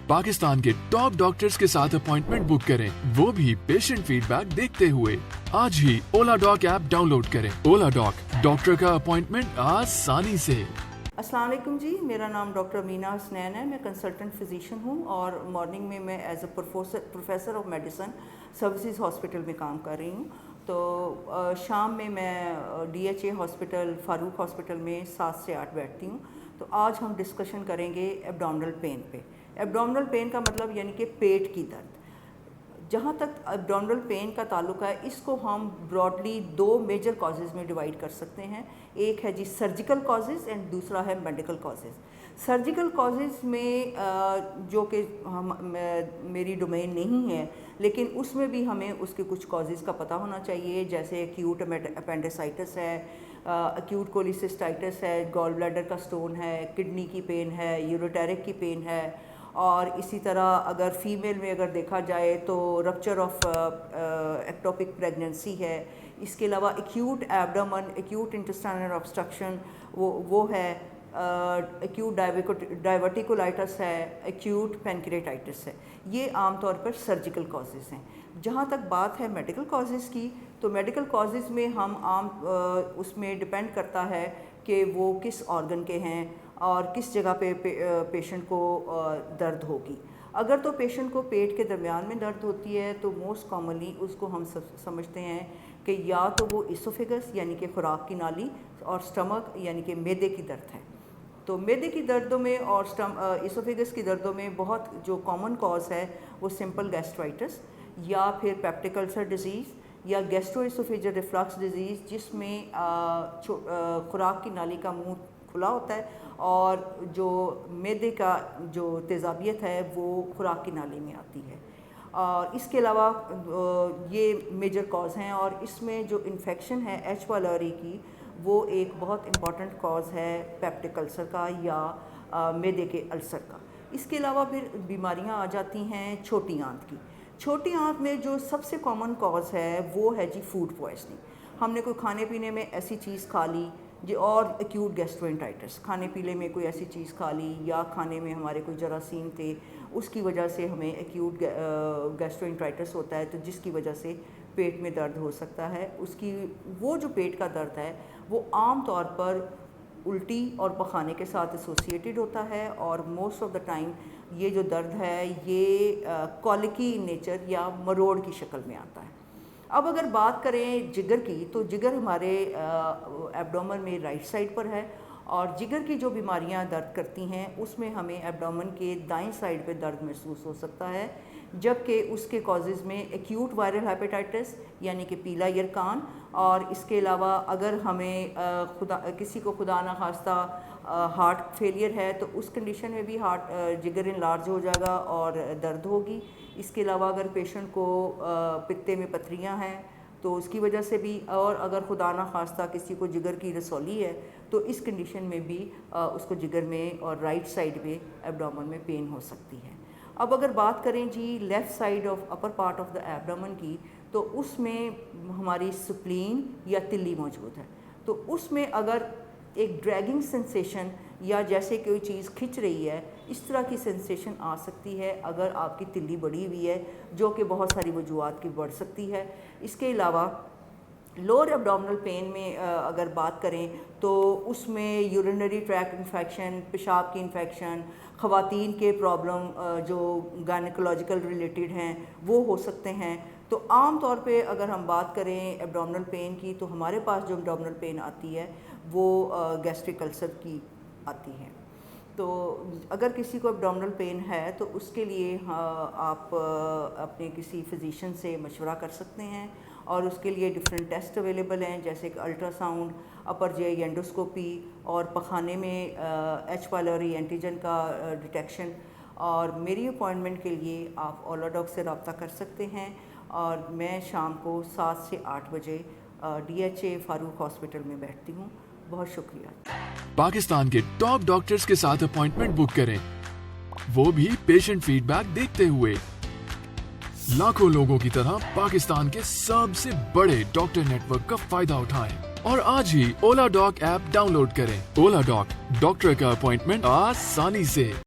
पाकिस्तान के top doctors के साथ अपॉइंटमेंट बुक करें, वो भी पेशेंट फीडबैक देखते हुए। आज ही ओला डॉक ऐप डाउनलोड करें। ओला डॉक, डॉक्टर का अपॉइंटमेंट आसानी से। अस्सलाम वालेकुम जी, मेरा नाम डॉक्टर अमीना हसनैन है। मैं कंसल्टेंट फिजिशियन हूँ और मॉर्निंग में मैं as a professor of medicine services hospital में काम कर रही हूँ। तो शाम में मैं DHA हॉस्पिटल, फारूक हॉस्पिटल में 7 से 8 बैठती हूँ। तो आज हम डिस्कशन करेंगे एब्डोमिनल पेन पे। एब्डोमिनल पेन का मतलब यानी कि पेट की दर्द। जहाँ तक एब्डोमिनल पेन का ताल्लुक है, इसको हम ब्रॉडली 2 मेजर कॉजेज़ में डिवाइड कर सकते हैं। एक है जी सर्जिकल कॉजेज़ एंड दूसरा है मेडिकल कॉजेज़। सर्जिकल कॉजेज़ में जो कि मेरी डोमेन नहीं है, लेकिन उसमें भी हमें उसके कुछ कॉजेज़ का पता होना चाहिए, जैसे एक्यूट अपेंडिसाइटिस है, एक्यूट कोलिसिस्टाइटिस है, गॉल ब्लैडर का स्टोन है, किडनी की पेन है, यूरोटेरिक की पेन है। और इसी तरह अगर फीमेल में अगर देखा जाए तो रप्चर ऑफ एक्टोपिक प्रेगनेंसी है। इसके अलावा acute abdomen, acute intestinal obstruction वो है, एक्यूट डाइवर्टिकुलाइटिस है, एक्यूट पैनक्रियाटाइटिस है। ये आम तौर पर सर्जिकल कॉजेज़ हैं। जहाँ तक बात है मेडिकल कॉजेज़ की, तो मेडिकल कॉजेज़ में हम उसमें डिपेंड करता है कि वो किस ऑर्गन के हैं और किस जगह पे पेशेंट को दर्द होगी। अगर तो पेशेंट को पेट के दरमियान में दर्द होती है तो मोस्ट कॉमनली उसको हम समझते हैं कि या तो वो इसोफेगस यानी कि खुराक की नाली और स्टमक यानी कि मैदे की दर्द है। तो मैदे की दर्दों में और इसोफेगस की दर्दों में बहुत जो कॉमन कॉज है वो सिंपल गैस्ट्राइटिस या फिर पेप्टिक अल्सर डिजीज़ या गैस्ट्रोइसोफेजियल रिफ्लक्स डिजीज़, जिसमें खुराक की नाली का मुंह खुला होता है और जो मैदे का जो तेज़ाबियत है वो खुराक की नाली में आती है। और इसके अलावा ये मेजर कॉज हैं और इसमें जो इन्फेक्शन है एच पायलोरी की, वो एक बहुत इम्पॉर्टेंट कॉज है पेप्टिक अल्सर का या मैदे के अल्सर का। इसके अलावा फिर बीमारियां आ जाती हैं छोटी आंत की। छोटी आंत में जो सबसे कॉमन कॉज है वो है जी फूड पॉइजनिंग। हमने कोई खाने पीने में ऐसी चीज़ खा ली जी, और एक्यूट गैस्ट्रोएंटाइटिस, खाने पीने में कोई ऐसी चीज़ खा ली या खाने में हमारे कोई जरासीम थे, उसकी वजह से हमें एक्यूट गैस्ट्रोएंटाइटिस होता है, तो जिसकी वजह से पेट में दर्द हो सकता है। उसकी वो जो पेट का दर्द है वो आम तौर पर उल्टी और पखाने के साथ एसोसिएटेड होता है और मोस्ट ऑफ द टाइम ये जो दर्द है ये कॉलिकी इन नेचर या मरोड़ की शक्ल में आता है। अब अगर बात करें जिगर की, तो जिगर हमारे एब्डोमेन में राइट साइड पर है और जिगर की जो बीमारियां दर्द करती हैं उसमें हमें एब्डोमेन के दाएं साइड पे दर्द महसूस हो सकता है, जबकि उसके कॉजेज़ में एक्यूट वायरल हेपेटाइटिस यानी कि पीला यरकान, और इसके अलावा अगर हमें किसी को खुदा ना खास्ता हार्ट फेलियर है तो उस कंडीशन में भी जिगर इनलार्ज हो जाएगा और दर्द होगी। इसके अलावा अगर पेशेंट को पित्ते में पथरियां हैं तो उसकी वजह से भी, और अगर खुदा ना खास्ता किसी को जिगर की रसौली है तो इस कंडीशन में भी उसको जिगर में और राइट साइड में एब्डोमेन में पेन हो सकती है। अब अगर बात करें जी left side of upper part of the abdomen की, तो उसमें हमारी स्प्लीन या तिल्ली मौजूद है। तो उसमें अगर एक ड्रैगिंग सेंसेशन या जैसे कोई चीज़ खिंच रही है, इस तरह की सेंसेशन आ सकती है अगर आपकी तिल्ली बढ़ी हुई है, जो कि बहुत सारी वजूहात की बढ़ सकती है। इसके अलावा लोअर एब्डोमिनल पेन में अगर बात करें तो उसमें यूरिनरी ट्रैक्ट इन्फेक्शन, पेशाब की इन्फेक्शन, ख़वातीन के प्रॉब्लम जो गायनेकोलॉजिकल रिलेटेड हैं वो हो सकते हैं। तो आम तौर पे अगर हम बात करें एब्डोमिनल पेन की, तो हमारे पास जो एब्डोमिनल पेन आती है वो गैस्ट्रिक अल्सर की आती है। तो अगर किसी को एब्डोमिनल पेन है तो उसके लिए आप अपने किसी फिजिशियन से मशवरा कर सकते हैं और उसके लिए डिफरेंट टेस्ट अवेलेबल हैं, जैसे कि अल्ट्रासाउंड, अपर जे एंडोस्कोपी और पखाने में एच पायलोरी एंटीजन का डिटेक्शन। और मेरी अपॉइंटमेंट के लिए आप ओला डॉक से रब्ता कर सकते हैं और मैं शाम को 7 से 8 बजे DHA फारूक हॉस्पिटल में बैठती हूँ। बहुत शुक्रिया। पाकिस्तान के टॉप डॉक्टर्स के साथ अपॉइंटमेंट बुक करें, वो भी पेशेंट फीडबैक देखते हुए। लाखों लोगों की तरह पाकिस्तान के सबसे बड़े डॉक्टर नेटवर्क का फायदा उठाएं और आज ही ओला डॉक ऐप डाउनलोड करें। ओला डॉक, डॉक्टर का अपॉइंटमेंट आसानी से।